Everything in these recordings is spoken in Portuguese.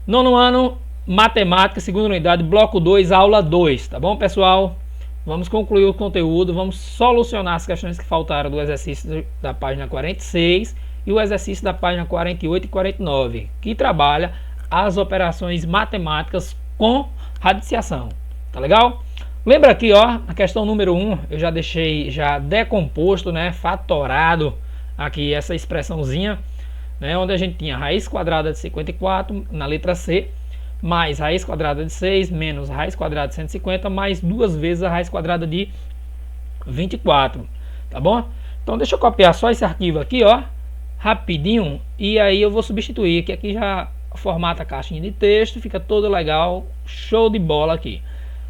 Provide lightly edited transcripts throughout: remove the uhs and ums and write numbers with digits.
Nono ano, matemática, segunda unidade, bloco 2, aula 2, tá bom, pessoal? Vamos concluir o conteúdo, vamos solucionar as questões que faltaram do exercício da página 46 e o exercício da página 48 e 49, que trabalha as operações matemáticas com radiciação, tá legal? Lembra aqui, ó, a questão número 1, eu já deixei já decomposto, né, fatorado aqui essa expressãozinha, né, onde a gente tinha raiz quadrada de 54 na letra C, mais raiz quadrada de 6, menos raiz quadrada de 150, mais duas vezes a raiz quadrada de 24, tá bom? Então deixa eu copiar só esse arquivo aqui, ó, rapidinho, e aí eu vou substituir, que aqui já formata a caixinha de texto, fica todo legal, show de bola aqui.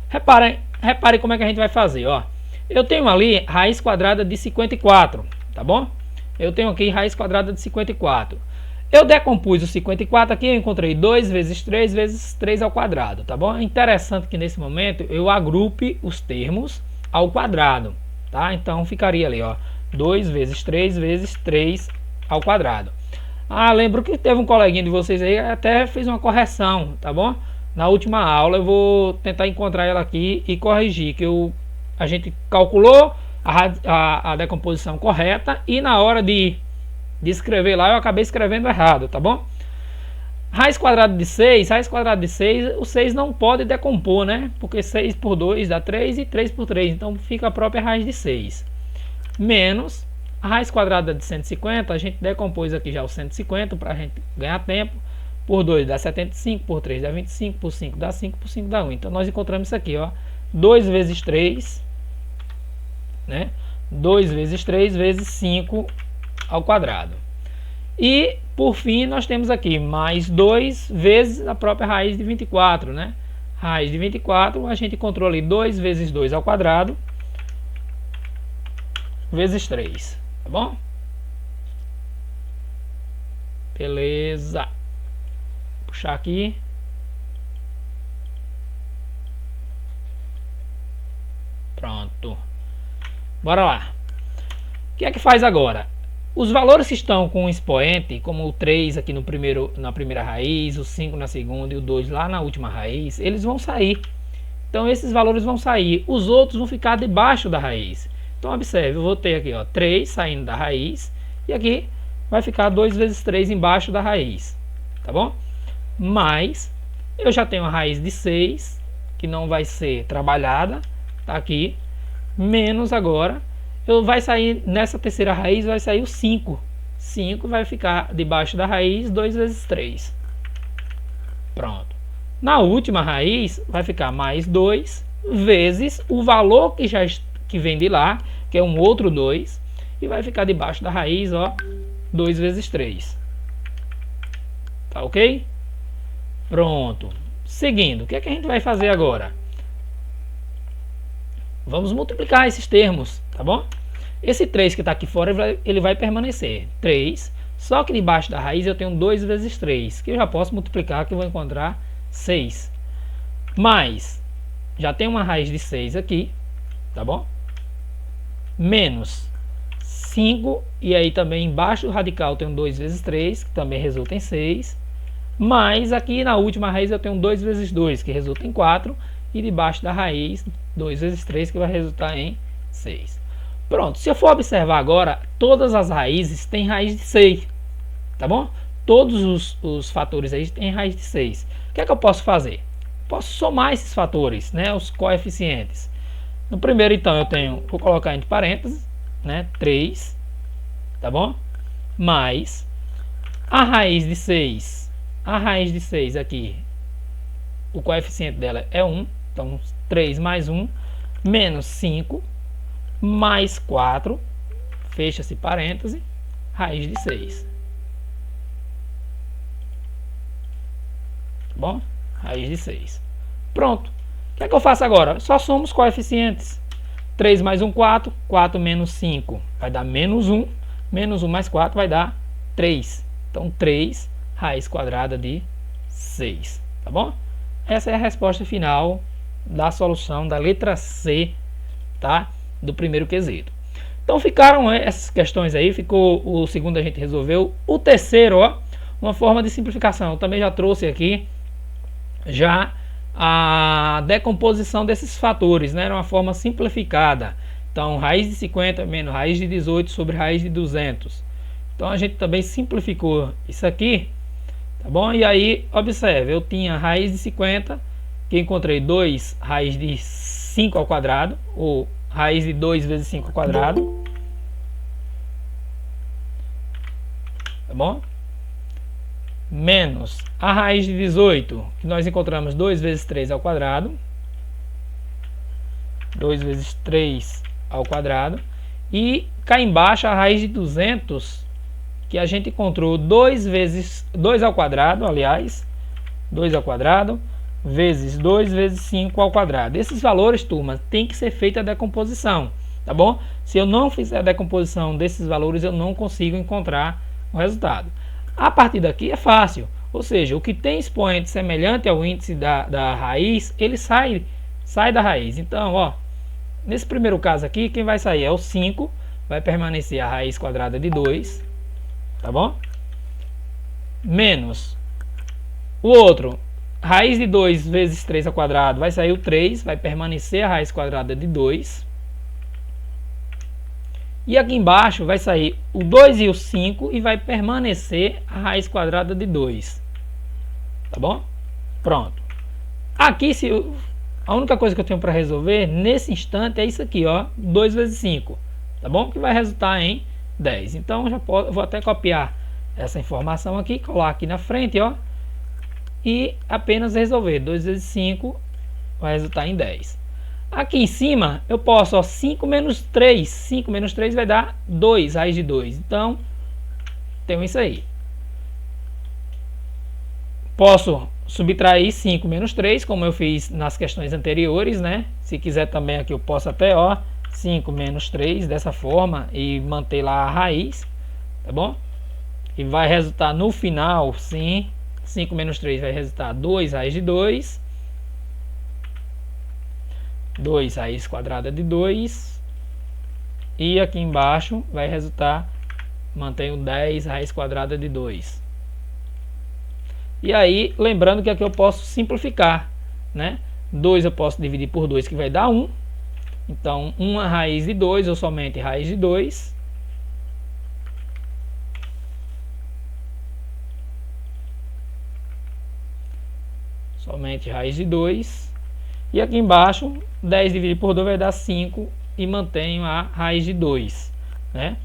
Reparem como é que a gente vai fazer, ó. Eu tenho ali raiz quadrada de 54, tá bom? Eu tenho aqui raiz quadrada de 54. Eu decompus o 54 aqui, eu encontrei 2 vezes 3 vezes 3 ao quadrado, tá bom? É interessante que nesse momento eu agrupe os termos ao quadrado, tá? Então ficaria ali, ó, 2 vezes 3 vezes 3 ao quadrado. Ah, lembro que teve um coleguinha de vocês aí que até fez uma correção, tá bom? Na última aula eu vou tentar encontrar ela aqui e corrigir, que a gente calculou a decomposição correta e na hora de escrever lá eu acabei escrevendo errado, tá bom? Raiz quadrada de 6, o 6 não pode decompor, né? Porque 6 por 2 dá 3 e 3 por 3, então fica a própria raiz de 6. Menos a raiz quadrada de 150, a gente decompôs aqui já o 150 para a gente ganhar tempo. Por 2 dá 75, por 3 dá 25, por 5 dá 5, por 5 dá 1. Então nós encontramos isso aqui, ó, 2 vezes 3, né? 2 vezes 3 vezes 5 ao quadrado. E por fim nós temos aqui mais 2 vezes a própria raiz de 24, né? Raiz de 24, a gente encontrou ali 2 vezes 2 ao quadrado vezes 3, tá bom? Beleza. Puxar aqui. Pronto. Bora lá. O que é que faz agora? Os valores que estão com o expoente, como o 3 aqui na primeira raiz, o 5 na segunda e o 2 lá na última raiz, eles vão sair. Então esses valores vão sair. Os outros vão ficar debaixo da raiz. Então observe, eu vou ter aqui, ó, 3 saindo da raiz e aqui vai ficar 2 vezes 3 embaixo da raiz. Tá bom? Mas eu já tenho a raiz de 6, que não vai ser trabalhada, tá aqui, menos agora, vai sair nessa terceira raiz, vai sair o 5. 5 vai ficar debaixo da raiz, 2 vezes 3. Pronto. Na última raiz, vai ficar mais 2 vezes o valor que vem de lá, que é um outro 2, e vai ficar debaixo da raiz, ó, 2 vezes 3. Tá ok? Pronto. Seguindo, o que é que a gente vai fazer agora? Vamos multiplicar esses termos, tá bom? Esse 3 que está aqui fora, ele vai permanecer. 3, só que debaixo da raiz eu tenho 2 vezes 3, que eu já posso multiplicar, que eu vou encontrar 6. Mais, já tem uma raiz de 6 aqui, tá bom? Menos 5, e aí também embaixo do radical eu tenho 2 vezes 3, que também resulta em 6. Mas aqui na última raiz eu tenho 2 vezes 2, que resulta em 4. E debaixo da raiz, 2 vezes 3, que vai resultar em 6. Pronto, se eu for observar agora, todas as raízes têm raiz de 6. Tá bom? Todos os fatores aí têm raiz de 6. O que é que eu posso fazer? Posso somar esses fatores, né? Os coeficientes. No primeiro, então, eu tenho, vou colocar entre parênteses, né? 3. Tá bom? Mais a raiz de 6. A raiz de 6 aqui, o coeficiente dela é 1, então 3 mais 1, menos 5, mais 4, fecha-se parêntese, raiz de 6. Tá bom? Raiz de 6. Pronto. O que é que eu faço agora? Só somo os coeficientes. 3 mais 1, 4. 4 menos 5 vai dar menos 1. Menos 1 mais 4 vai dar 3. Então 3 raiz quadrada de 6, tá bom? Essa é a resposta final da solução da letra C, tá? Do primeiro quesito. Então ficaram essas questões aí, ficou o segundo a gente resolveu. O terceiro, ó, uma forma de simplificação, eu também já trouxe aqui já a decomposição desses fatores, né, de uma forma simplificada. Então, raiz de 50 menos raiz de 18 sobre raiz de 200. Então, a gente também simplificou isso aqui, tá bom? E aí, observe, eu tinha raiz de 50, que encontrei 2 raiz de 5 ao quadrado, ou raiz de 2 vezes 5 ao quadrado, tá bom? Menos a raiz de 18, que nós encontramos 2 vezes 3 ao quadrado, 2 vezes 3 ao quadrado, e cá embaixo a raiz de 200, que a gente encontrou 2 vezes 2 ao quadrado, aliás, 2 ao quadrado, vezes 2 vezes 5 ao quadrado. Esses valores, turma, tem que ser feita a decomposição, tá bom? Se eu não fizer a decomposição desses valores, eu não consigo encontrar o resultado. A partir daqui é fácil, ou seja, o que tem expoente semelhante ao índice da raiz, ele sai da raiz. Então, ó, nesse primeiro caso aqui, quem vai sair é o 5, vai permanecer a raiz quadrada de 2, tá bom? Menos o outro, raiz de 2 vezes 3 ao quadrado, vai sair o 3, vai permanecer a raiz quadrada de 2. E aqui embaixo vai sair o 2 e o 5 e vai permanecer a raiz quadrada de 2. Tá bom? Pronto. Aqui, a única coisa que eu tenho para resolver nesse instante é isso aqui, ó, 2 vezes 5. Tá bom? Que vai resultar em 10. Então, vou até copiar essa informação aqui, colar aqui na frente, ó. E apenas resolver. 2 vezes 5 vai resultar em 10. Aqui em cima eu posso, ó, 5 menos 3. 5 menos 3 vai dar 2, raiz de 2. Então, tenho isso aí. Posso subtrair 5 menos 3, como eu fiz nas questões anteriores, né? Se quiser também aqui eu posso até, ó, 5 menos 3 dessa forma e manter lá a raiz, tá bom? E vai resultar no final, sim, 5 menos 3 vai resultar 2 raiz de 2. 2 raiz quadrada de 2. E aqui embaixo vai resultar, mantenho 10 raiz quadrada de 2. E aí, lembrando que aqui eu posso simplificar, né? 2 eu posso dividir por 2, que vai dar 1. Então, 1 raiz de 2, ou somente raiz de 2. Somente raiz de 2. E aqui embaixo, 10 dividido por 2 vai dar 5 e mantenho a raiz de 2, né?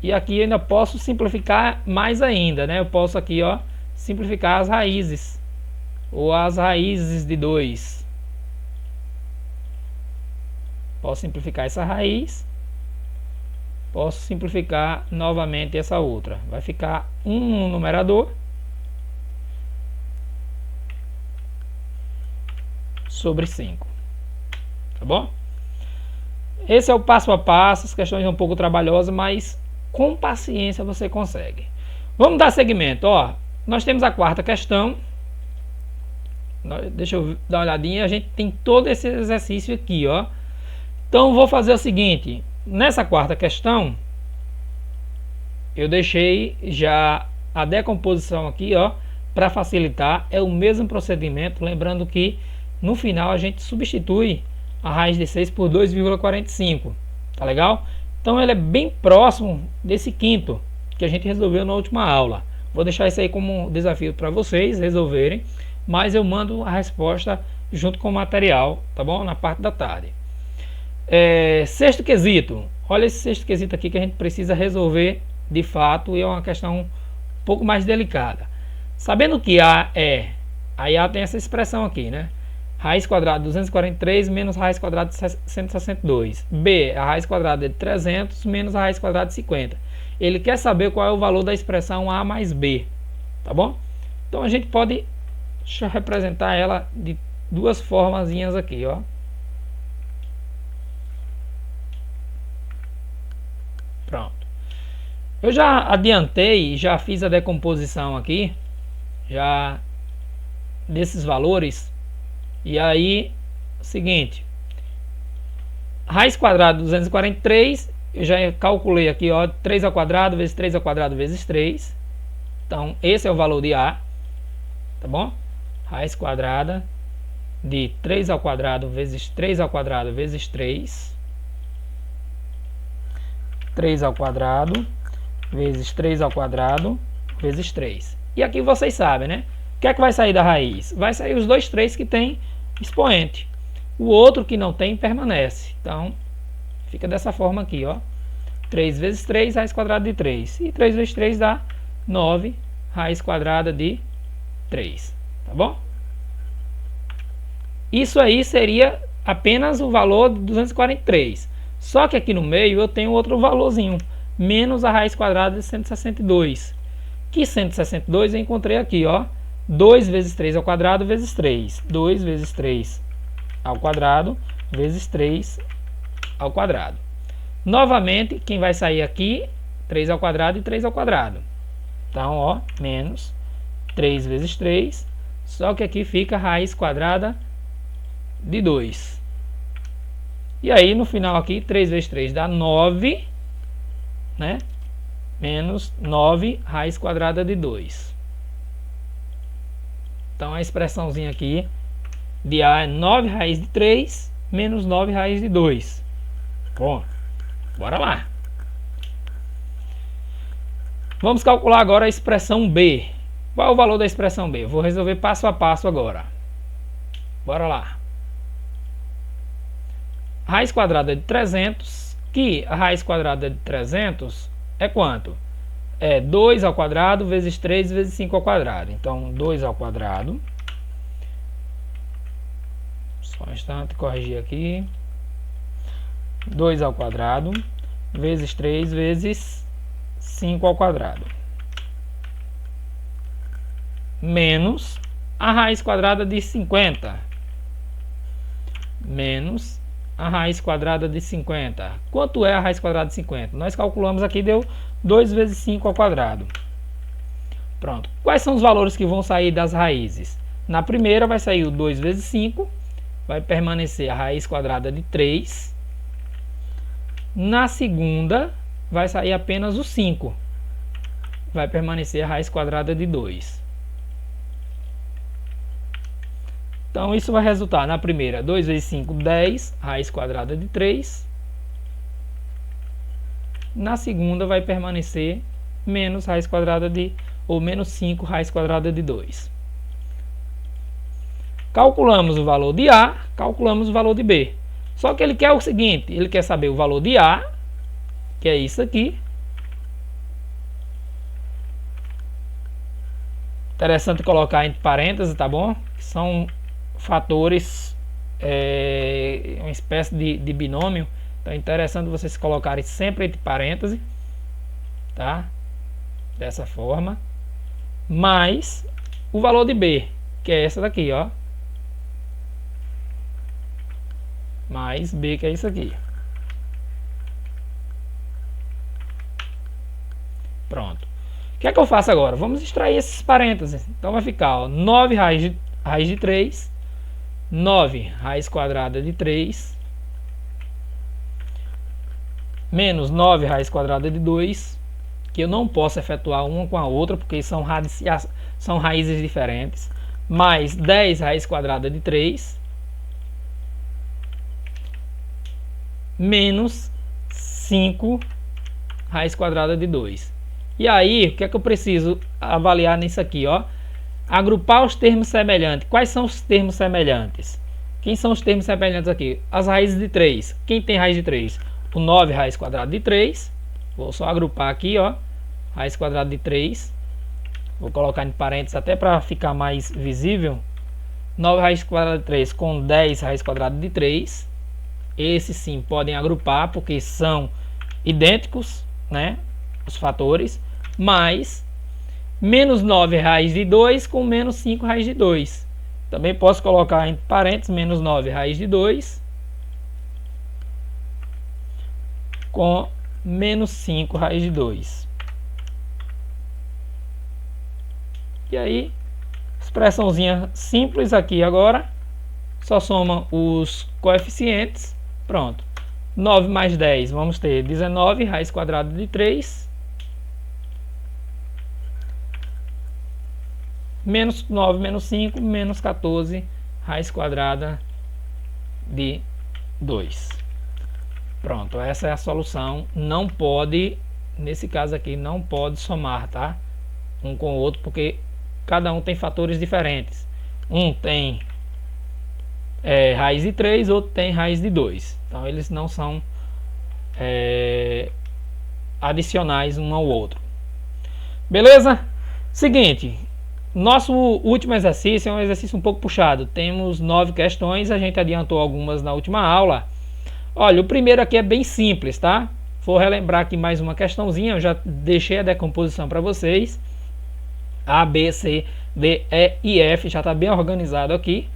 E aqui eu ainda posso simplificar mais ainda, né? Eu posso aqui, ó, simplificar as raízes, ou as raízes de 2. Posso simplificar essa raiz, posso simplificar novamente essa outra. Vai ficar 1 no numerador sobre 5, tá bom? Esse é o passo a passo. As questões são um pouco trabalhosas, mas com paciência você consegue. Vamos dar seguimento, ó. Nós temos a quarta questão. Deixa eu dar uma olhadinha. A gente tem todo esse exercício aqui, ó. Então vou fazer o seguinte. Nessa quarta questão, eu deixei já a decomposição aqui, ó, para facilitar. É o mesmo procedimento, lembrando que no final a gente substitui a raiz de 6 por 2,45. Tá legal? Então ele é bem próximo desse quinto que a gente resolveu na última aula. Vou deixar isso aí como desafio para vocês resolverem, mas eu mando a resposta junto com o material, tá bom? Na parte da tarde. Sexto quesito. Olha esse sexto quesito aqui que a gente precisa resolver de fato, e é uma questão um pouco mais delicada. Sabendo que A é... Aí A tem essa expressão aqui, né? Raiz quadrada de 243 menos raiz quadrada de 162. B, a raiz quadrada de 300 menos a raiz quadrada de 50. Ele quer saber qual é o valor da expressão A mais B. Tá bom? Então a gente pode representar ela de duas formazinhas aqui, ó. Pronto. Eu já adiantei, já fiz a decomposição aqui, já desses valores. E aí, seguinte, raiz quadrada de 243, eu já calculei aqui, ó, 3 ao quadrado vezes 3 ao quadrado vezes 3. Então, esse é o valor de A. tá bom? Raiz quadrada de 3 ao quadrado vezes 3 ao quadrado vezes 3. 3 ao quadrado vezes 3 ao quadrado vezes 3. E aqui vocês sabem, né? O que é que vai sair da raiz? Vai sair os dois 3 que tem expoente. O outro que não tem permanece. Então, fica dessa forma aqui, ó. 3 vezes 3, raiz quadrada de 3. E 3 vezes 3 dá 9, raiz quadrada de 3. Tá bom? Isso aí seria apenas o valor de 243. Só que aqui no meio eu tenho outro valorzinho, menos a raiz quadrada de 162. Que 162 eu encontrei aqui, ó. 2 vezes 3 ao quadrado vezes 3. 2 vezes 3 ao quadrado vezes 3 ao quadrado. Novamente, quem vai sair aqui? 3 ao quadrado e 3 ao quadrado. Então, ó, menos 3 vezes 3. Só que aqui fica raiz quadrada de 2. E aí, no final aqui, 3 vezes 3 dá 9, né? Menos 9 raiz quadrada de 2. Então, a expressãozinha aqui de A é 9 raiz de 3 menos 9 raiz de 2. Bom, bora lá. Vamos calcular agora a expressão B. Qual é o valor da expressão B? Vou resolver passo a passo agora. Bora lá. Raiz quadrada de 300, que a raiz quadrada de 300 é quanto? É 2 ao quadrado vezes 3 vezes 5 ao quadrado. Então, 2 ao quadrado. Só um instante, corrigir aqui. 2 ao quadrado vezes 3 vezes 5 ao quadrado. Menos a raiz quadrada de 50. Menos a raiz quadrada de 50. Quanto é a raiz quadrada de 50? Nós calculamos aqui, deu 2 vezes 5 ao quadrado. Pronto. Quais são os valores que vão sair das raízes? Na primeira vai sair o 2 vezes 5. Vai permanecer a raiz quadrada de 3. Na segunda vai sair apenas o 5. Vai permanecer a raiz quadrada de 2. Então, isso vai resultar na primeira, 2 vezes 5, 10, raiz quadrada de 3. Na segunda, vai permanecer menos raiz quadrada de, ou menos 5, raiz quadrada de 2. Calculamos o valor de A, calculamos o valor de B. Só que ele quer o seguinte, ele quer saber o valor de A, que é isso aqui. Interessante colocar entre parênteses, tá bom? São fatores, uma espécie de binômio. Então é interessante vocês colocarem sempre entre parênteses, tá? Dessa forma. Mais o valor de B, que é essa daqui, ó. Mais B, que é isso aqui. Pronto. O que é que eu faço agora? Vamos extrair esses parênteses. Então vai ficar, ó, 9 raiz de 3. 9 raiz quadrada de 3 menos 9 raiz quadrada de 2, que eu não posso efetuar uma com a outra porque são raízes diferentes, mais 10 raiz quadrada de 3 menos 5 raiz quadrada de 2. E aí, o que é que eu preciso avaliar nisso aqui, ó? Agrupar os termos semelhantes. Quais são os termos semelhantes? Quem são os termos semelhantes aqui? As raízes de 3. Quem tem raiz de 3? O 9 raiz quadrada de 3. Vou só agrupar aqui, ó. Raiz quadrada de 3. Vou colocar em parênteses até para ficar mais visível. 9 raiz quadrada de 3 com 10 raiz quadrada de 3. Esses sim podem agrupar porque são idênticos, né? Os fatores. Mais menos 9 raiz de 2 com menos 5 raiz de 2. Também posso colocar entre parênteses menos 9 raiz de 2 com menos 5 raiz de 2. E aí, expressãozinha simples aqui agora. Só soma os coeficientes. Pronto. 9 mais 10, vamos ter 19 raiz quadrada de 3. menos 9 menos 5, menos 14, raiz quadrada de 2. Pronto, essa é a solução. Não pode, nesse caso aqui, não pode somar, tá? Um com o outro, porque cada um tem fatores diferentes. Um tem raiz de 3, outro tem raiz de 2. Então eles não são adicionais um ao outro. Beleza? Seguinte, nosso último exercício é um exercício um pouco puxado. Temos 9 questões, a gente adiantou algumas na última aula. Olha, o primeiro aqui é bem simples, tá? Vou relembrar aqui mais uma questãozinha, eu já deixei a decomposição para vocês. A, B, C, D, E e F, já está bem organizado aqui,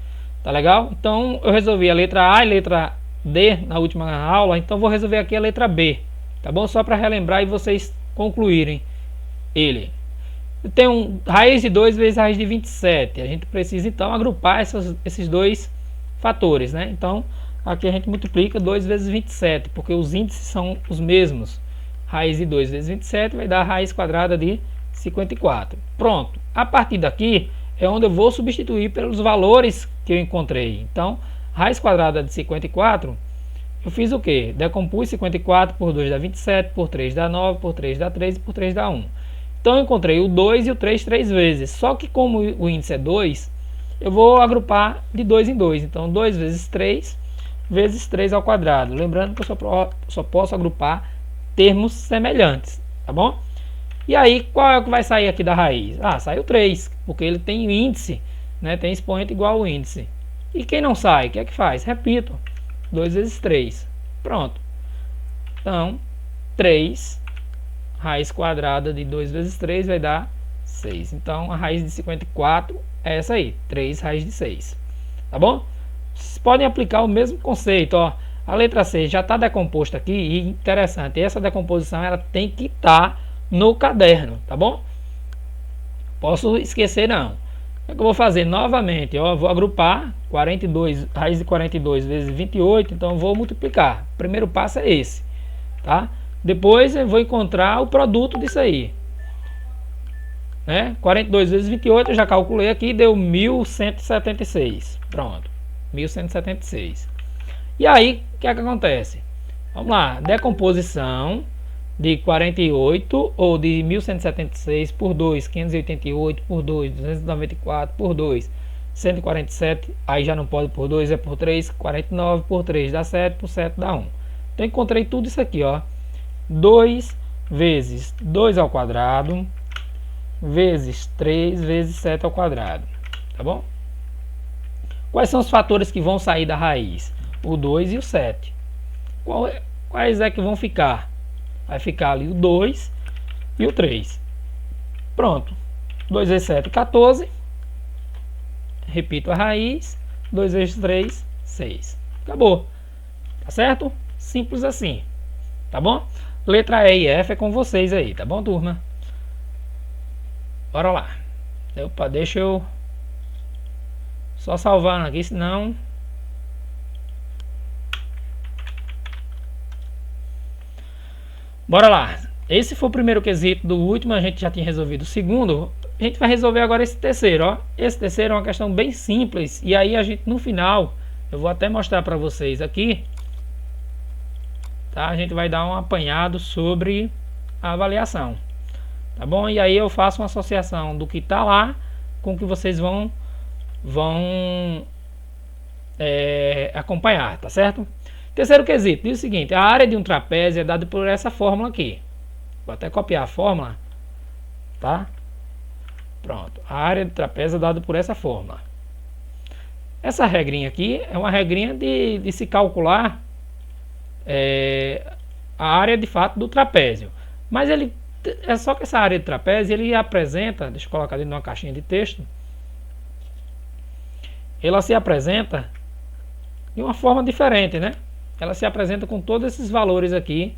tá legal? Então eu resolvi a letra A e letra D na última aula, então vou resolver aqui a letra B, tá bom? Só para relembrar e vocês concluírem ele. Tem raiz de 2 vezes raiz de 27, a gente precisa então agrupar esses dois fatores, né? Então aqui a gente multiplica 2 vezes 27, porque os índices são os mesmos. Raiz de 2 vezes 27 vai dar a raiz quadrada de 54. Pronto. A partir daqui é onde eu vou substituir pelos valores que eu encontrei. Então, raiz quadrada de 54, eu fiz o quê? Decompus 54 por 2 dá 27, por 3 dá 9, por 3 dá 3 e por 3 dá 1. Então eu encontrei o 2 e o 3 três vezes. Só que como o índice é 2, eu vou agrupar de 2 em 2. Então 2 vezes 3 vezes 3 ao quadrado. Lembrando que eu só posso agrupar termos semelhantes, tá bom? E aí, qual é o que vai sair aqui da raiz? Ah, sai o 3, porque ele tem índice, né? Tem expoente igual ao índice. E quem não sai, o que é que faz? Repito, 2 vezes 3. Pronto. Então, 3, raiz quadrada de 2 vezes 3 vai dar 6. Então, a raiz de 54 é essa aí, 3 raiz de 6. Tá bom? Vocês podem aplicar o mesmo conceito, ó. A letra C já está decomposta aqui, e interessante, essa decomposição ela tem que estar no caderno, tá bom? Posso esquecer não. O que eu vou fazer novamente, ó, vou agrupar 42, raiz de 42 vezes 28, então eu vou multiplicar. O primeiro passo é esse, tá? Depois eu vou encontrar o produto disso aí, né? 42 vezes 28 eu já calculei aqui, deu 1176. Pronto, 1176. E aí, o que é que acontece? Vamos lá, decomposição de 48 ou de 1176 por 2, 588 por 2, 294 por 2, 147, aí já não pode por 2, é por 3, 49 por 3 dá 7, por 7 dá 1. Então encontrei tudo isso aqui, ó. 2 vezes 2 ao quadrado vezes 3 vezes 7 ao quadrado, tá bom? Quais são os fatores que vão sair da raiz? O 2 e o 7. Quais é que vão ficar? Vai ficar ali o 2 e o 3. Pronto. 2 vezes 7, 14. Repito a raiz. 2 vezes 3, 6. Acabou. Tá certo? Simples assim. Tá bom? Letra E e F é com vocês aí, tá bom, turma? Bora lá. Opa, deixa eu só salvar aqui, senão... Bora lá. Esse foi o primeiro quesito do último, a gente já tinha resolvido o segundo. A gente vai resolver agora esse terceiro, ó. Esse terceiro é uma questão bem simples. E aí a gente, no final, eu vou até mostrar para vocês aqui. Tá? A gente vai dar um apanhado sobre a avaliação. Tá bom? E aí eu faço uma associação do que está lá com o que vocês vão acompanhar, tá certo? Terceiro quesito, diz o seguinte: a área de um trapézio é dada por essa fórmula aqui. Vou até copiar a fórmula, tá? Pronto, a área de trapézio é dada por essa fórmula. Essa regrinha aqui é uma regrinha de se calcular a área de fato do trapézio. Mas ele é só que essa área de trapézio ele apresenta, deixa eu colocar dentro de uma caixinha de texto. Ela se apresenta de uma forma diferente, né? Ela se apresenta com todos esses valores aqui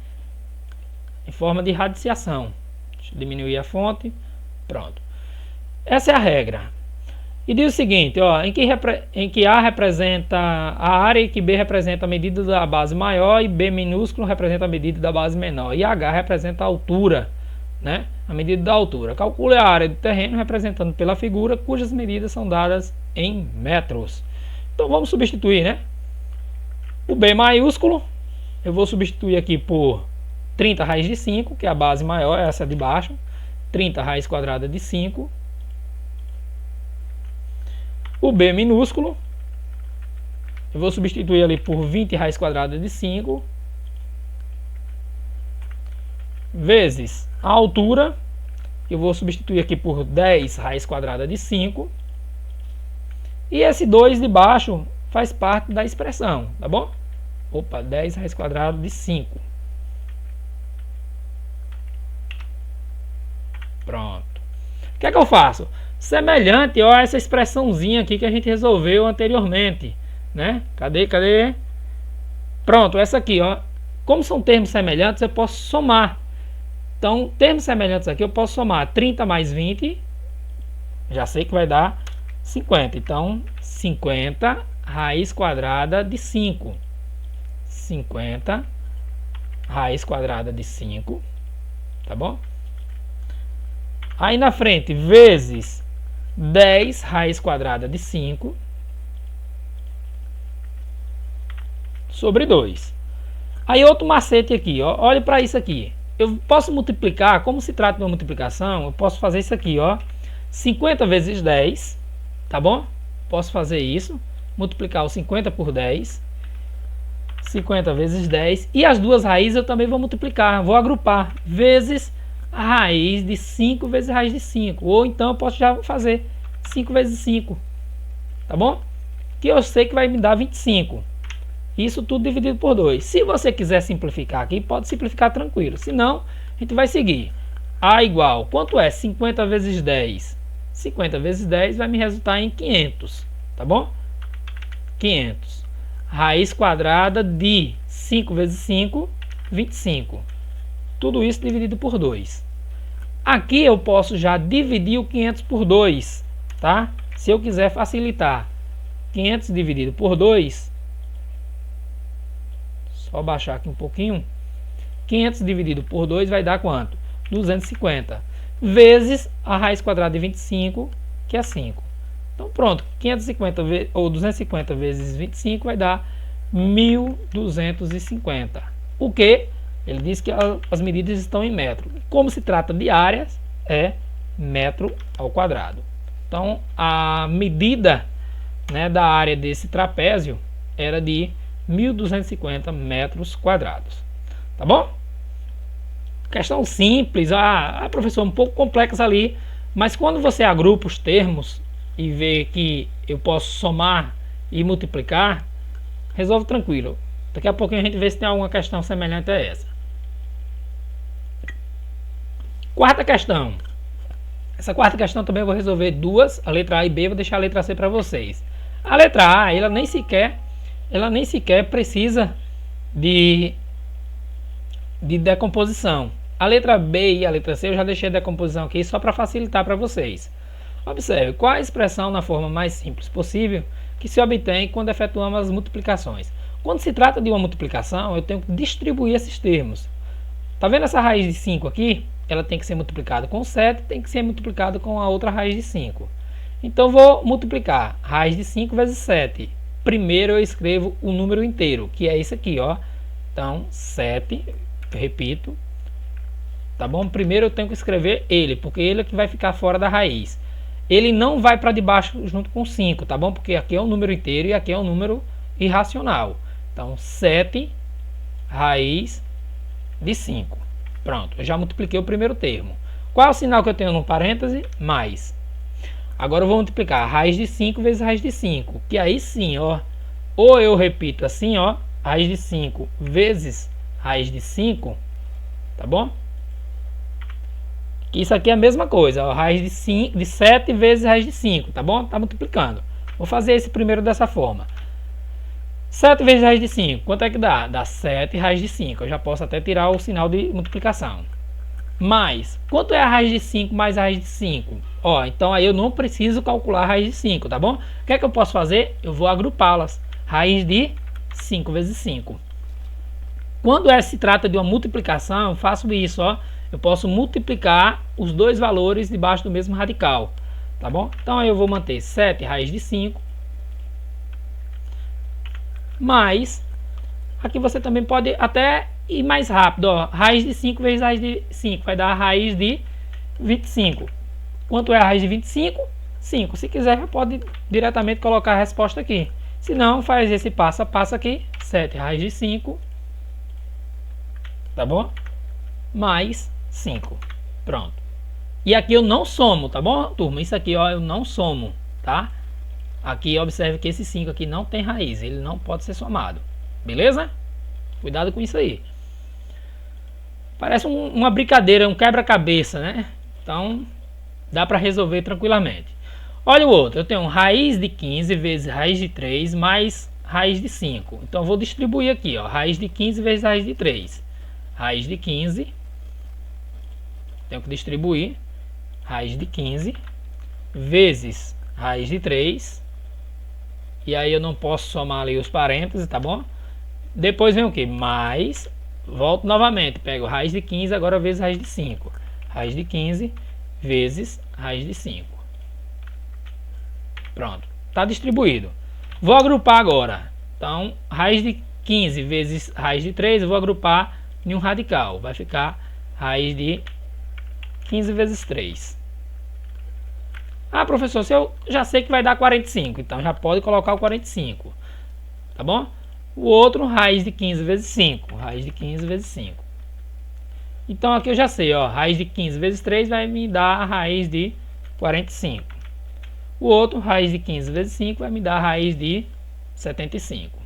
em forma de radiciação. Deixa eu diminuir a fonte. Pronto. Essa é a regra. E diz o seguinte, ó, em que A representa a área e que B representa a medida da base maior e B minúsculo representa a medida da base menor. E H representa a altura, né, a medida da altura. Calcule a área do terreno representando pela figura, cujas medidas são dadas em metros. Então vamos substituir, né? O B maiúsculo, eu vou substituir aqui por 30 raiz de 5, que é a base maior, essa de baixo. 30 raiz quadrada de 5. O B minúsculo, eu vou substituir ali por 20 raiz quadrada de 5. Vezes a altura, eu vou substituir aqui por 10 raiz quadrada de 5. E esse 2 de baixo faz parte da expressão, tá bom? Opa, 10 raiz quadrada de 5. Pronto. O que é que eu faço? Semelhante a essa expressãozinha aqui que a gente resolveu anteriormente, né? Cadê? Pronto, essa aqui, ó. Como são termos semelhantes, eu posso somar. Então, termos semelhantes aqui, eu posso somar 30 mais 20, já sei que vai dar 50. Então, 50 raiz quadrada de 5. 50 raiz quadrada de 5, tá bom? Aí na frente, vezes 10 raiz quadrada de 5 sobre 2. Aí outro macete aqui, ó. Olha para isso aqui. Eu posso multiplicar, como se trata de uma multiplicação, eu posso fazer isso aqui, ó. 50 vezes 10, tá bom? Posso fazer isso, multiplicar o 50 por 10. 50 vezes 10. E as duas raízes eu também vou multiplicar, vou agrupar, vezes a raiz de 5 vezes a raiz de 5. Ou então eu posso já fazer 5 vezes 5, tá bom? Que eu sei que vai me dar 25. Isso tudo dividido por 2. Se você quiser simplificar aqui, pode simplificar tranquilo. Se não, a gente vai seguir. A igual, quanto é 50 vezes 10? 50 vezes 10 vai me resultar em 500, tá bom? 500. Raiz quadrada de 5 vezes 5, 25. Tudo isso dividido por 2. Aqui eu posso já dividir o 500 por 2, tá? Se eu quiser facilitar. 500 dividido por 2, só baixar aqui um pouquinho. 500 dividido por 2 vai dar quanto? 250. Vezes a raiz quadrada de 25, que é 5. Então pronto, 550 ou 250 vezes 25 vai dar 1250. O que? Ele diz que as medidas estão em metro. Como se trata de áreas, é metro ao quadrado. Então a medida, né, da área desse trapézio era de 1250 metros quadrados. Tá bom? Questão simples, professor, um pouco complexa ali, mas quando você agrupa os termos e vê que eu posso somar e multiplicar, resolve tranquilo. Daqui a pouquinho a gente vê se tem alguma questão semelhante a essa. Quarta questão. Essa quarta questão também eu vou resolver duas, a letra A e B, vou deixar a letra C para vocês. A letra A, ela nem sequer precisa de decomposição. A letra B e a letra C eu já deixei a decomposição aqui só para facilitar para vocês. Observe, qual a expressão na forma mais simples possível que se obtém quando efetuamos as multiplicações. Quando se trata de uma multiplicação, eu tenho que distribuir esses termos. Tá vendo essa raiz de 5 aqui? Ela tem que ser multiplicada com 7, tem que ser multiplicada com a outra raiz de 5. Então vou multiplicar raiz de 5 vezes 7. Primeiro eu escrevo o número inteiro, que é esse aqui, ó. Então 7, eu repito. Tá bom? Primeiro eu tenho que escrever ele, porque ele é que vai ficar fora da raiz. Ele não vai para debaixo junto com 5, tá bom? Porque aqui é um número inteiro e aqui é um número irracional. Então 7 raiz de 5. Pronto, eu já multipliquei o primeiro termo. Qual é o sinal que eu tenho no parêntese? Mais. Agora eu vou multiplicar raiz de 5 vezes raiz de 5. Que aí sim, ó. Ou eu repito assim, ó. Raiz de 5 vezes raiz de 5. Tá bom? Isso aqui é a mesma coisa. Ó, raiz de 7 vezes raiz de 5. Tá bom? Tá multiplicando. Vou fazer esse primeiro dessa forma. 7 vezes raiz de 5, quanto é que dá? Dá 7 raiz de 5. Eu já posso até tirar o sinal de multiplicação. Mais, quanto é a raiz de 5 mais a raiz de 5? Ó, então aí eu não preciso calcular a raiz de 5, tá bom? O que é que eu posso fazer? Eu vou agrupá-las. Raiz de 5 vezes 5. Quando se trata de uma multiplicação, eu faço isso, ó. Eu posso multiplicar os dois valores debaixo do mesmo radical, tá bom? Então eu vou manter 7 raiz de 5 mais, aqui você também pode até ir mais rápido, ó, raiz de 5 vezes raiz de 5 vai dar a raiz de 25. Quanto é a raiz de 25? 5. Se quiser, já pode diretamente colocar a resposta aqui. Se não, faz esse passo a passo aqui. 7 raiz de 5. Tá bom? Mais 5. Pronto. E aqui eu não somo, tá bom, turma? Isso aqui, ó, eu não somo, tá? Aqui, observe que esse 5 aqui não tem raiz. Ele não pode ser somado. Beleza? Cuidado com isso aí. Parece uma brincadeira, um quebra-cabeça, né? Então, dá para resolver tranquilamente. Olha o outro. Eu tenho raiz de 15 vezes raiz de 3 mais raiz de 5. Então, eu vou distribuir aqui, ó. Raiz de 15 vezes raiz de 3. Raiz de 15. Tenho que distribuir. Raiz de 15 vezes raiz de 3. E aí eu não posso somar ali os parênteses, tá bom? Depois vem o que? Mais. Volto novamente. Pego raiz de 15 agora vezes raiz de 5. Raiz de 15 vezes raiz de 5. Pronto. Está distribuído. Vou agrupar agora. Então, raiz de 15 vezes raiz de 3, eu vou agrupar em um radical. Vai ficar raiz de 15 vezes 3. Ah, professor, se eu já sei que vai dar 45, então já pode colocar o 45. Tá bom? O outro, raiz de 15 vezes 5. Raiz de 15 vezes 5. Então aqui eu já sei, ó, raiz de 15 vezes 3 vai me dar a raiz de 45. O outro, raiz de 15 vezes 5, vai me dar a raiz de 75.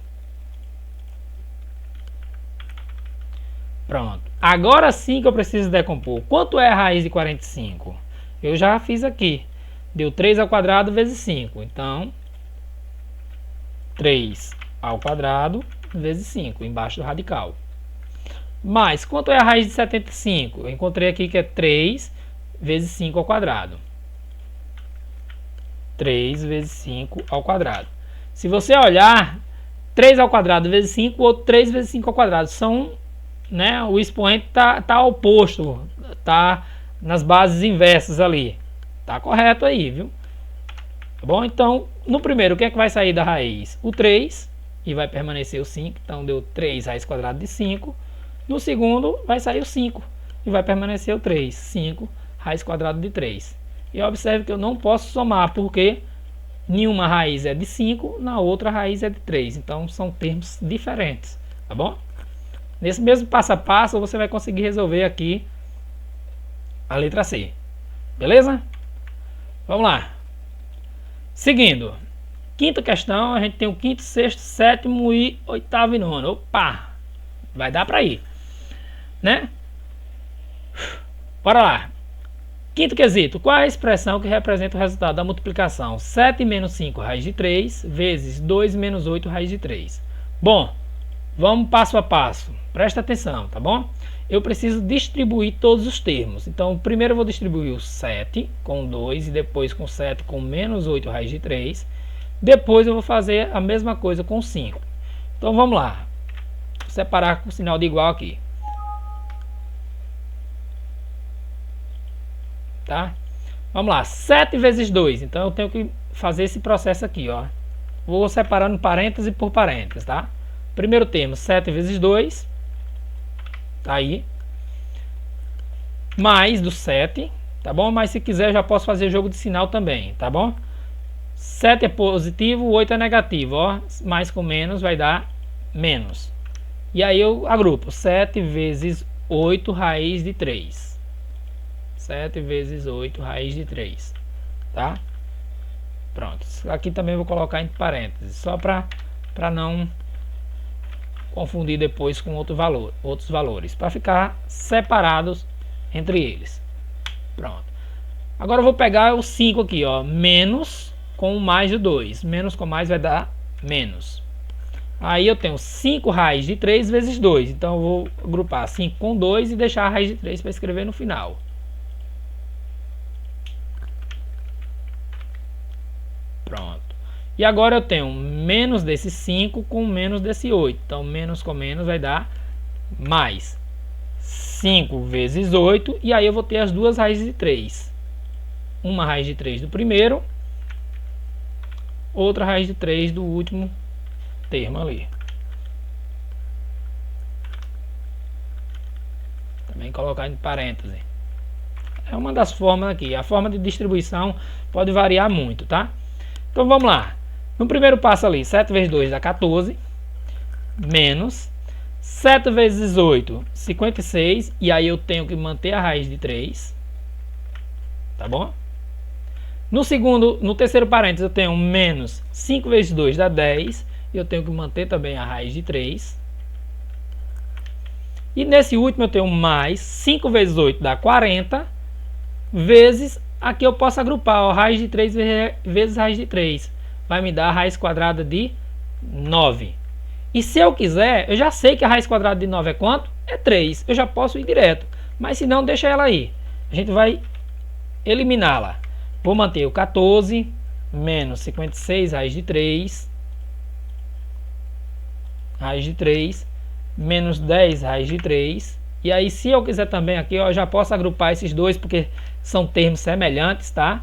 Pronto. Agora sim que eu preciso decompor. Quanto é a raiz de 45? Eu já fiz aqui. Deu 3 ao quadrado vezes 5. Então, 3 ao quadrado vezes 5, embaixo do radical. Mas, quanto é a raiz de 75? Eu encontrei aqui que é 3 vezes 5 ao quadrado. 3 vezes 5 ao quadrado. Se você olhar, 3 ao quadrado vezes 5, o outro 3 vezes 5 ao quadrado. São, né, o expoente tá oposto, tá nas bases inversas ali. Tá correto aí, viu? Tá bom? Então, no primeiro, o que é que vai sair da raiz? O 3, e vai permanecer o 5. Então, deu 3 raiz quadrada de 5. No segundo, vai sair o 5, e vai permanecer o 3. 5 raiz quadrada de 3. E observe que eu não posso somar, porque nenhuma raiz é de 5, na outra raiz é de 3. Então, são termos diferentes, tá bom? Nesse mesmo passo a passo, você vai conseguir resolver aqui a letra C. Beleza? Vamos lá. Seguindo. Quinta questão, a gente tem o quinto, sexto, sétimo e oitavo e nono. Opa! Vai dar para ir, né? Bora lá. Quinto quesito, qual é a expressão que representa o resultado da multiplicação? 7 menos 5 raiz de 3 vezes 2 menos 8 raiz de 3. Bom, vamos passo a passo. Presta atenção, tá bom? Eu preciso distribuir todos os termos. Então, primeiro eu vou distribuir o 7 com 2 e depois com 7 com menos 8 raiz de 3. Depois eu vou fazer a mesma coisa com 5. Então, vamos lá. Vou separar com o sinal de igual aqui. Tá? Vamos lá, 7 vezes 2. Então eu tenho que fazer esse processo aqui, ó. Vou separando parênteses por parênteses, tá? Primeiro termo, 7 vezes 2. Tá aí. Mais do 7, tá bom? Mas se quiser eu já posso fazer jogo de sinal também, tá bom? 7 é positivo, 8 é negativo, ó. Mais com menos vai dar menos. E aí eu agrupo 7 vezes 8 raiz de 3. 7 vezes 8 raiz de 3, tá? Pronto. Aqui também vou colocar entre parênteses, só para não confundir depois com outros valores, para ficar separados entre eles. Pronto. Agora eu vou pegar o 5 aqui, ó, menos com mais de 2. Menos com mais vai dar menos. Aí eu tenho 5 raiz de 3 vezes 2. Então eu vou agrupar 5 com 2 e deixar a raiz de 3 para escrever no final. Pronto. E agora eu tenho menos desse 5 com menos desse 8. Então, menos com menos vai dar mais. 5 vezes 8, e aí eu vou ter as duas raízes de 3. Uma raiz de 3 do primeiro, outra raiz de 3 do último termo ali. Também colocar em parêntese. É uma das formas aqui. A forma de distribuição pode variar muito, tá? Então vamos lá. No primeiro passo ali, 7 vezes 2 dá 14, menos 7 vezes 8, 56, e aí eu tenho que manter a raiz de 3, tá bom? No terceiro parênteses eu tenho menos 5 vezes 2 dá 10, e eu tenho que manter também a raiz de 3. E nesse último eu tenho mais 5 vezes 8 dá 40, vezes, aqui eu posso agrupar, ó, raiz de 3 vezes raiz de 3, vai me dar a raiz quadrada de 9. E se eu quiser, eu já sei que a raiz quadrada de 9 é quanto? É 3, eu já posso ir direto, mas se não, deixa ela aí. A gente vai eliminá-la. Vou manter o 14, menos 56, raiz de 3, menos 10, raiz de 3, e aí se eu quiser também aqui, ó, eu já posso agrupar esses dois, porque são termos semelhantes, tá?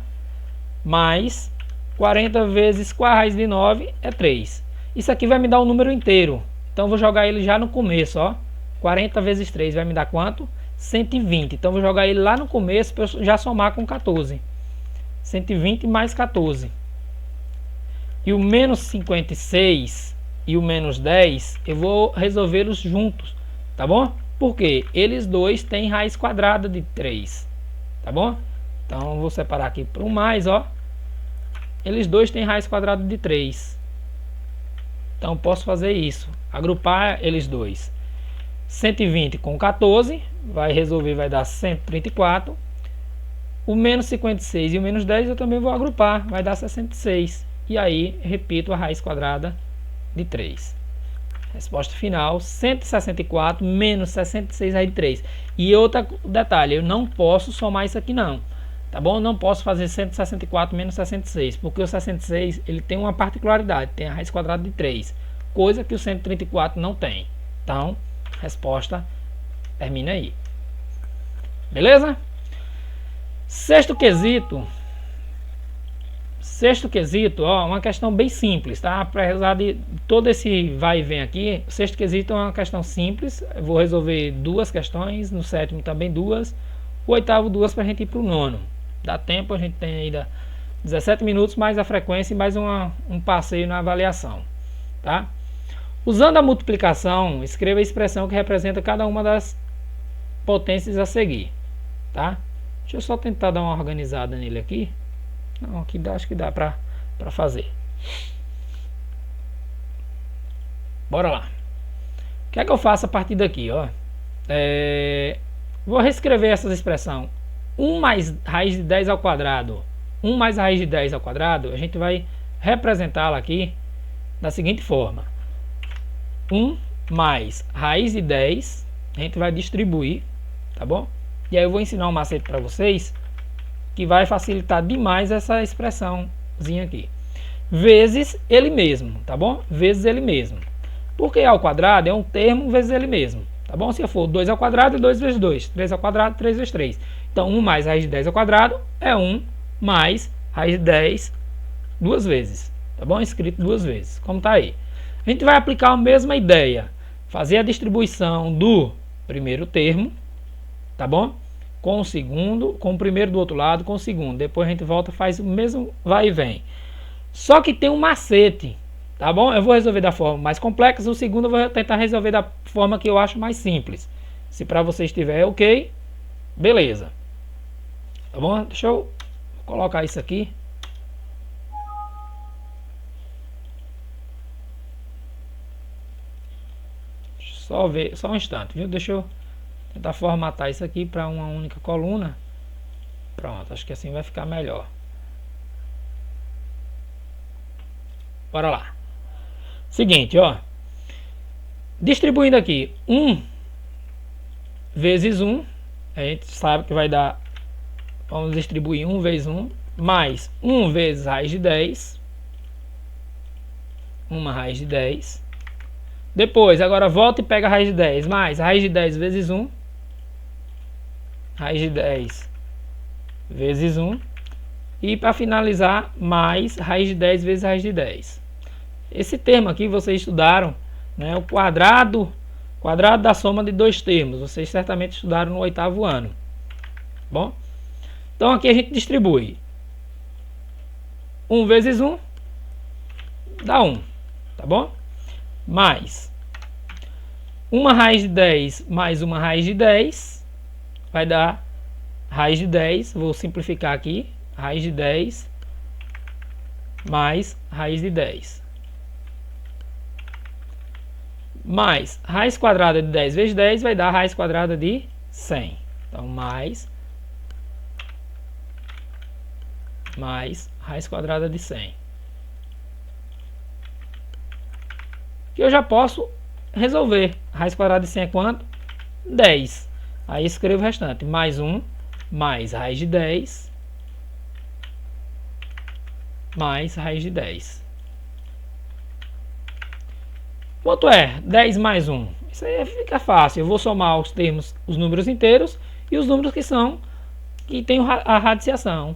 Mais 40 vezes com a raiz de 9 é 3. Isso aqui vai me dar um número inteiro, então eu vou jogar ele já no começo, ó. 40 vezes 3 vai me dar quanto? 120, então eu vou jogar ele lá no começo para eu já somar com 14. 120 mais 14. E o menos 56 e o menos 10, eu vou resolvê-los juntos, tá bom? Porque eles dois têm raiz quadrada de 3, tá bom? Então eu vou separar aqui para um mais, ó. Eles dois têm raiz quadrada de 3. Então posso fazer isso, agrupar eles dois. 120 com 14, vai resolver, vai dar 134. O menos 56 e o menos 10 eu também vou agrupar, vai dar 66. E aí repito a raiz quadrada de 3. Resposta final, 164 menos 66 raiz de 3. E outro detalhe, eu não posso somar isso aqui não, tá bom? Eu não posso fazer 164 menos 66, porque o 66 ele tem uma particularidade, tem a raiz quadrada de 3, coisa que o 134 não tem. Então, resposta termina aí. Beleza? Sexto quesito, ó, uma questão bem simples, tá? Apesar de todo esse vai e vem aqui, o sexto quesito é uma questão simples. Eu vou resolver duas questões, no sétimo também duas, o oitavo duas, para a gente ir para o nono. Dá tempo, a gente tem ainda 17 minutos, mais a frequência e mais um passeio na avaliação, tá? Usando a multiplicação, escreva a expressão que representa cada uma das potências a seguir, tá? Deixa eu só tentar dar uma organizada nele aqui. Não, aqui acho que dá para fazer. Bora lá. O que é que eu faço a partir daqui, ó? Vou reescrever essa expressão. 1 mais raiz de 10 ao quadrado. 1 mais raiz de 10 ao quadrado, a gente vai representá-la aqui da seguinte forma. 1 mais raiz de 10, a gente vai distribuir, tá bom? E aí eu vou ensinar um macete para vocês que vai facilitar demais essa expressãozinha aqui. Vezes ele mesmo, tá bom? Vezes ele mesmo. Porque ao quadrado é um termo vezes ele mesmo, tá bom? Se for 2 ao quadrado, 2 vezes 2. 3 ao quadrado, 3 vezes 3. Então 1 mais raiz de 10 ao quadrado é 1 mais raiz de 10 duas vezes, tá bom? Escrito duas vezes, como tá aí. A gente vai aplicar a mesma ideia. Fazer a distribuição do primeiro termo, tá bom? Com o segundo, com o primeiro do outro lado, com o segundo. Depois a gente volta e faz o mesmo vai e vem. Só que tem um macete, tá bom? Eu vou resolver da forma mais complexa, o segundo eu vou tentar resolver da forma que eu acho mais simples. Se para você estiver ok, beleza. Tá bom? Deixa eu colocar isso aqui. Só ver, só um instante, viu? Deixa eu tentar formatar isso aqui para uma única coluna. Pronto, acho que assim vai ficar melhor. Bora lá. Seguinte, ó. Distribuindo aqui 1 vezes 1, a gente sabe que vai dar, vamos distribuir 1 vezes 1, mais 1 vezes raiz de 10, uma raiz de 10. Depois, agora volta e pega a raiz de 10, mais a raiz de 10 vezes 1, raiz de 10 vezes 1. E para finalizar, mais raiz de 10 vezes raiz de 10. Esse termo aqui vocês estudaram, né, o quadrado da soma de dois termos. Vocês certamente estudaram no 8º ano. Bom? Então aqui a gente distribui 1 vezes 1 dá 1, tá bom? Mais uma raiz de 10 mais uma raiz de 10 vai dar raiz de 10, vou simplificar aqui, raiz de 10 mais raiz de 10. Mais raiz quadrada de 10 vezes 10 vai dar raiz quadrada de 100. Então, mais raiz quadrada de 100. Que eu já posso resolver. Raiz quadrada de 100 é quanto? 10. Aí escrevo o restante. Mais 1, mais raiz de 10, mais raiz de 10. Quanto é 10 mais 1? Isso aí fica fácil. Eu vou somar os termos, os números inteiros e os números que tem a radiciação.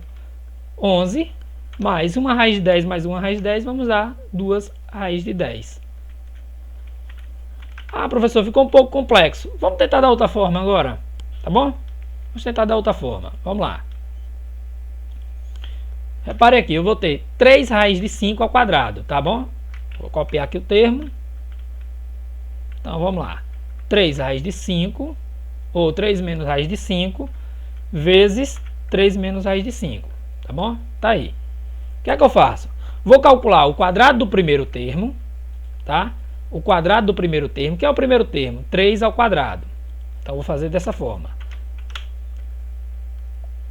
11 mais uma raiz de 10 mais uma raiz de 10, vamos dar 2 raízes de 10. Ah, professor, ficou um pouco complexo. Vamos tentar dar outra forma agora, tá bom? Vamos tentar dar outra forma. Vamos lá. Repare aqui, eu vou ter 3 raízes de 5 ao quadrado, tá bom? Vou copiar aqui o termo. Então, vamos lá. 3 raiz de 5, ou 3 menos raiz de 5, vezes 3 menos raiz de 5. Tá bom? Tá aí. O que é que eu faço? Vou calcular o quadrado do primeiro termo, tá? O quadrado do primeiro termo, que é o primeiro termo, 3 ao quadrado. Então, vou fazer dessa forma.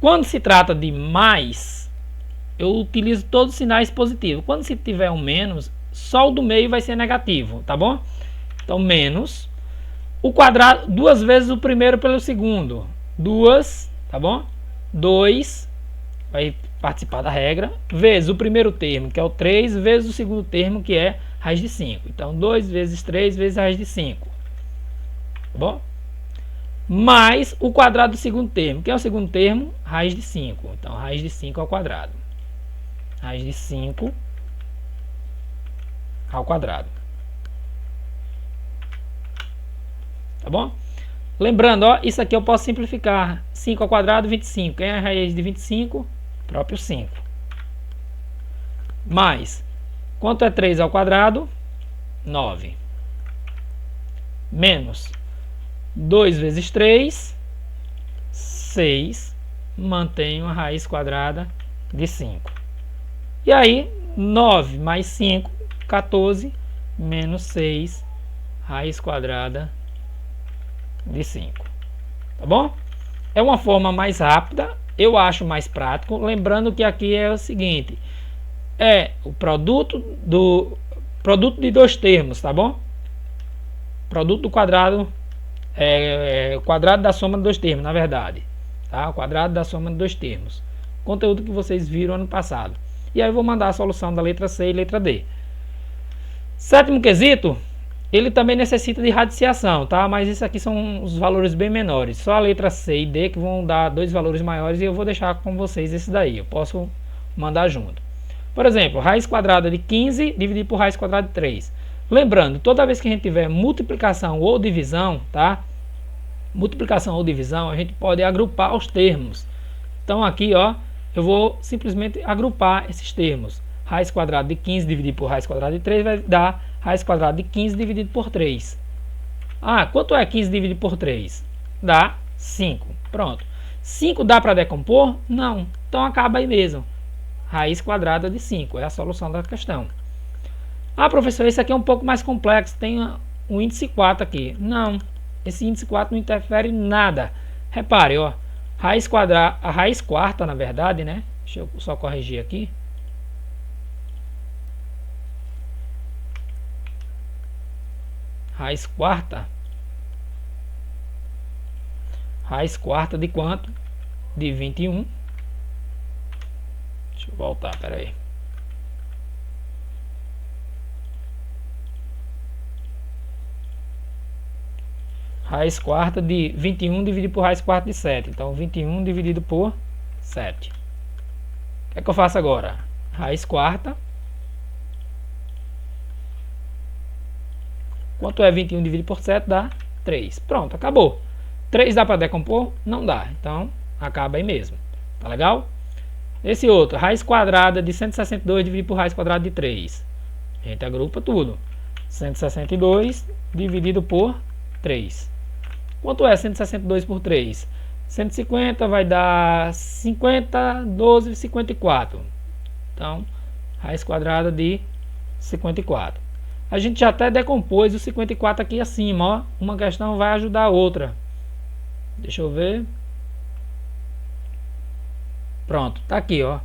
Quando se trata de mais, eu utilizo todos os sinais positivos. Quando se tiver um menos, só o do meio vai ser negativo, tá bom? Então, menos o quadrado, 2 vezes o primeiro pelo segundo. 2, tá bom? 2 vai participar da regra, vezes o primeiro termo, que é o 3, vezes o segundo termo, que é raiz de 5. Então, 2 vezes 3 vezes raiz de 5. Tá bom? Mais o quadrado do segundo termo, que é o segundo termo, raiz de 5. Então, raiz de 5 ao quadrado. Raiz de 5 ao quadrado. Tá bom? Lembrando, ó, isso aqui eu posso simplificar. 5 ao quadrado, 25. Quem é a raiz de 25? Próprio 5. Mais, quanto é 3 ao quadrado? 9. Menos 2 vezes 3, 6. Mantenho a raiz quadrada de 5. E aí, 9 mais 5, 14, menos 6, raiz quadrada de 5. Tá bom? É uma forma mais rápida, eu acho mais prático. Lembrando que aqui é o seguinte: é o produto de dois termos, tá bom? Produto do quadrado, o quadrado da soma de dois termos, na verdade. Tá? O quadrado da soma de dois termos. Conteúdo que vocês viram ano passado. E aí eu vou mandar a solução da letra C e letra D. Sétimo quesito, ele também necessita de radiciação, tá? Mas isso aqui são os valores bem menores. Só a letra C e D que vão dar dois valores maiores e eu vou deixar com vocês esse daí. Eu posso mandar junto. Por exemplo, raiz quadrada de 15 dividido por raiz quadrada de 3. Lembrando, toda vez que a gente tiver multiplicação ou divisão, tá? Multiplicação ou divisão, a gente pode agrupar os termos. Então aqui, ó, eu vou simplesmente agrupar esses termos. Raiz quadrada de 15 dividido por raiz quadrada de 3 vai dar raiz quadrada de 15 dividido por 3. Ah, quanto é 15 dividido por 3? Dá 5. Pronto. 5 dá para decompor? Não. Então acaba aí mesmo. Raiz quadrada de 5 é a solução da questão. Ah, professor, esse aqui é um pouco mais complexo. Tem um índice 4 aqui. Não. Esse índice 4 não interfere em nada. Repare, ó. Raiz quadrada, a raiz quarta, na verdade, né? Deixa eu só corrigir aqui. Raiz quarta. Raiz quarta de quanto? De 21. Deixa eu voltar, peraí. raiz quarta de 21 dividido por raiz quarta de 7. Então 21 dividido por 7. O que é que eu faço agora? Raiz quarta. Quanto é 21 dividido por 7? Dá 3. Pronto, acabou. 3 dá para decompor? Não dá. Então acaba aí mesmo. Tá legal? Esse outro, raiz quadrada de 162 dividido por raiz quadrada de 3. A gente agrupa tudo. 162 dividido por 3. Quanto é 162 por 3? 150 vai dar 50, 12, 54. Então, raiz quadrada de 54. A gente já até decompôs o 54 aqui acima, ó. Uma questão vai ajudar a outra. Deixa eu ver. Pronto, tá aqui, ó.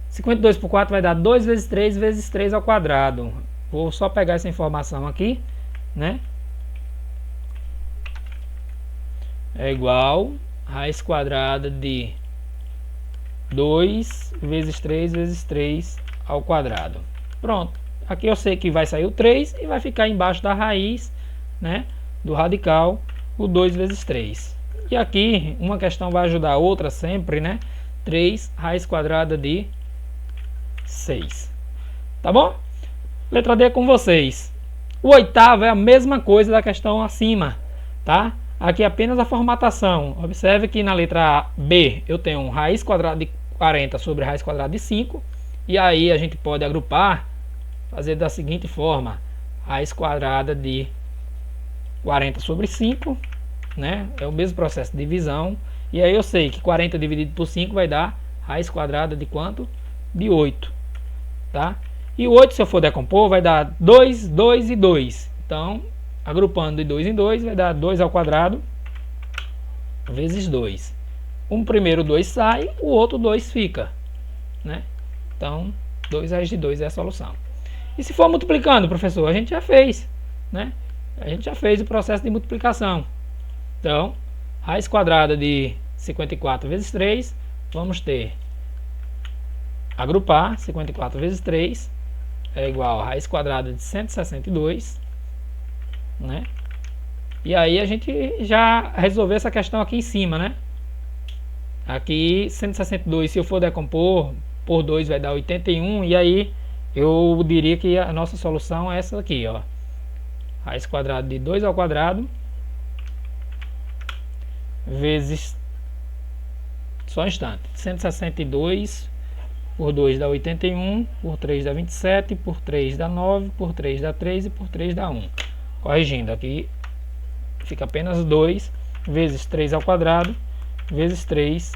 52 por 4 vai dar 2 vezes 3 vezes 3 ao quadrado. Vou só pegar essa informação aqui, né? É igual raiz quadrada de 2 vezes 3 vezes 3 ao quadrado. Pronto. Aqui eu sei que vai sair o 3 e vai ficar embaixo da raiz, né, do radical, o 2 vezes 3. E aqui uma questão vai ajudar a outra sempre, né? 3 raiz quadrada de 6. Tá bom? Letra D é com vocês. O oitavo é a mesma coisa da questão acima, tá? Aqui é apenas a formatação. Observe que na letra B eu tenho raiz quadrada de 40 sobre raiz quadrada de 5. E aí a gente pode agrupar, fazer da seguinte forma. Raiz quadrada de 40 sobre 5, né? É o mesmo processo de divisão. E aí eu sei que 40 dividido por 5 vai dar raiz quadrada de quanto? De 8, tá? E o 8, se eu for decompor, vai dar 2, 2 e 2. Então, agrupando de 2 em 2, vai dar 2 ao quadrado vezes 2. Um primeiro 2 sai, o outro 2 fica, né? Então, 2 raiz de 2 é a solução. E se for multiplicando, professor, a gente já fez, né? A gente já fez o processo de multiplicação. Então, raiz quadrada de 54 vezes 3, vamos ter, agrupar, 54 vezes 3 é igual a raiz quadrada de 162, né? E aí a gente já resolveu essa questão aqui em cima, né? Aqui 162, se eu for decompor por 2 vai dar 81, e aí eu diria que a nossa solução é essa aqui, ó. Raiz quadrada de 2 ao quadrado vezes, só um instante, 162 por 2 dá 81, por 3 dá 27, por 3 dá 9, por 3 dá 3 e por 3 dá 1. Corrigindo aqui, fica apenas 2 vezes 3 ao quadrado vezes 3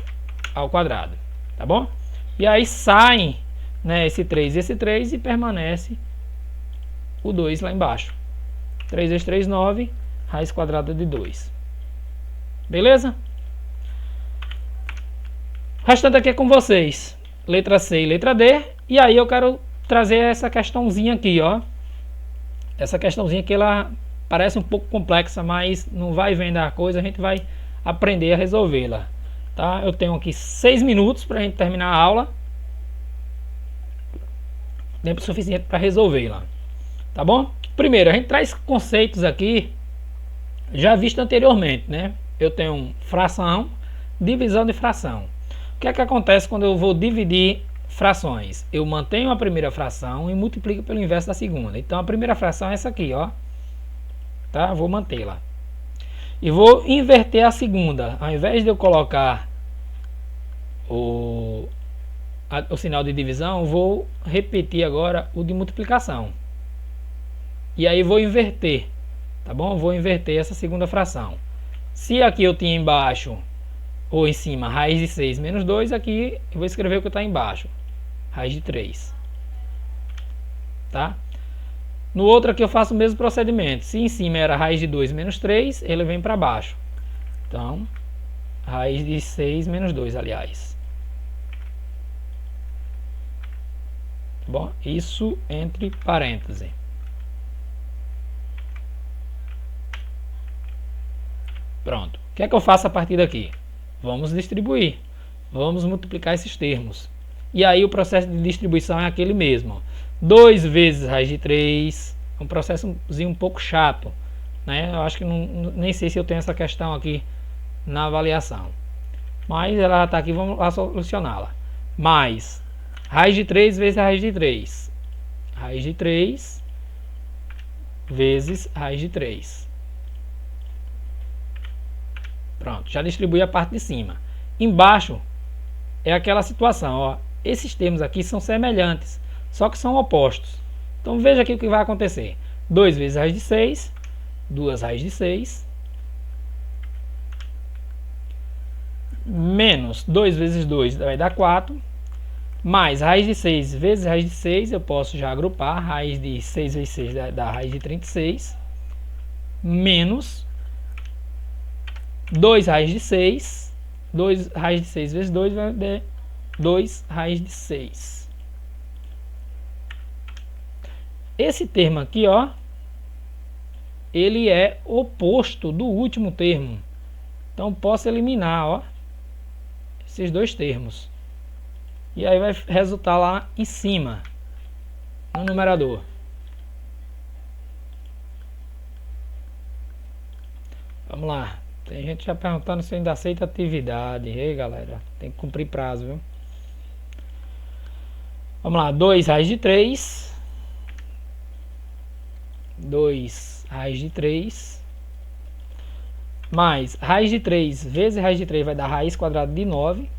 ao quadrado, tá bom? E aí saem, né, esse 3 e esse 3 e permanece o 2 lá embaixo. 3 vezes 3, 9, raiz quadrada de 2. Beleza? O restante aqui é com vocês. Letra C e letra D. E aí eu quero trazer essa questãozinha aqui, ó. Essa questãozinha aqui, ela parece um pouco complexa, mas não vai vendo a coisa, a gente vai aprender a resolvê-la. Tá? Eu tenho aqui 6 minutos para a gente terminar a aula. Tempo suficiente para resolvê-la. Tá bom? Primeiro, a gente traz conceitos aqui já visto anteriormente, né? Eu tenho fração, divisão de fração. O que é que acontece quando eu vou dividir frações? Eu mantenho a primeira fração e multiplico pelo inverso da segunda. Então a primeira fração é essa aqui, ó. Tá? Vou mantê-la. E vou inverter a segunda. Ao invés de eu colocar o sinal de divisão, vou repetir agora o de multiplicação. E aí vou inverter, tá bom? Vou inverter essa segunda fração. Se aqui eu tinha embaixo ou em cima raiz de 6 menos 2, aqui eu vou escrever o que está embaixo, raiz de 3. Tá? No outro aqui eu faço o mesmo procedimento. Se em cima era raiz de 2 menos 3, ele vem para baixo. Então, raiz de 6 menos 2, aliás. Tá bom? Isso entre parênteses. Pronto. O que é que eu faço a partir daqui? Vamos distribuir. Vamos multiplicar esses termos. E aí o processo de distribuição é aquele mesmo. 2 vezes raiz de 3. É um processozinho um pouco chato. né? Eu acho que nem sei se eu tenho essa questão aqui na avaliação. Mas ela já está aqui, vamos lá solucioná-la. Mais raiz de 3 vezes raiz de 3. Raiz de 3 vezes raiz de 3. Pronto, já distribui a parte de cima. Embaixo é aquela situação, ó. Esses termos aqui são semelhantes, só que são opostos. Então veja aqui o que vai acontecer. 2 vezes raiz de 6, 2 raiz de 6, menos 2 vezes 2 vai dar 4, mais raiz de 6 vezes raiz de 6, eu posso já agrupar, raiz de 6 vezes 6 dá raiz de 36, menos 2 raiz de 6, 2 raiz de 6 vezes 2 vai dar 2 raiz de 6. Esse termo aqui, ó, ele é oposto do último termo. Então posso eliminar, ó, esses dois termos. E aí vai resultar lá em cima, no numerador. Vamos lá. Tem gente já perguntando se ainda aceita atividade. Ei, galera, tem que cumprir prazo, viu? Vamos lá, 2 raiz de 3. 2 raiz de 3. Mais raiz de 3 vezes raiz de 3 vai dar raiz quadrada de 9.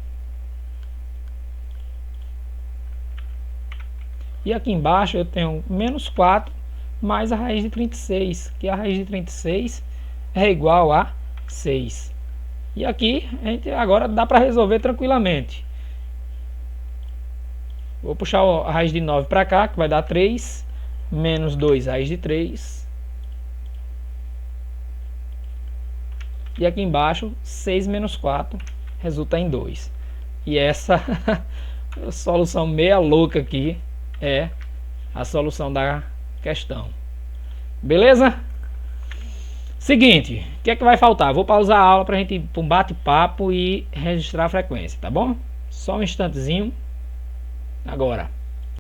E aqui embaixo eu tenho menos 4 mais a raiz de 36, que a raiz de 36 é igual a 6. E aqui a gente agora dá para resolver tranquilamente. Vou puxar a raiz de 9 para cá, que vai dar 3, menos 2 raiz de 3. E aqui embaixo, 6 menos 4 resulta em 2. E essa solução meia louca aqui é a solução da questão. Beleza? Seguinte, o que é que vai faltar? Vou pausar a aula para a gente ir para um bate-papo e registrar a frequência, tá bom? Só um instantezinho. Agora.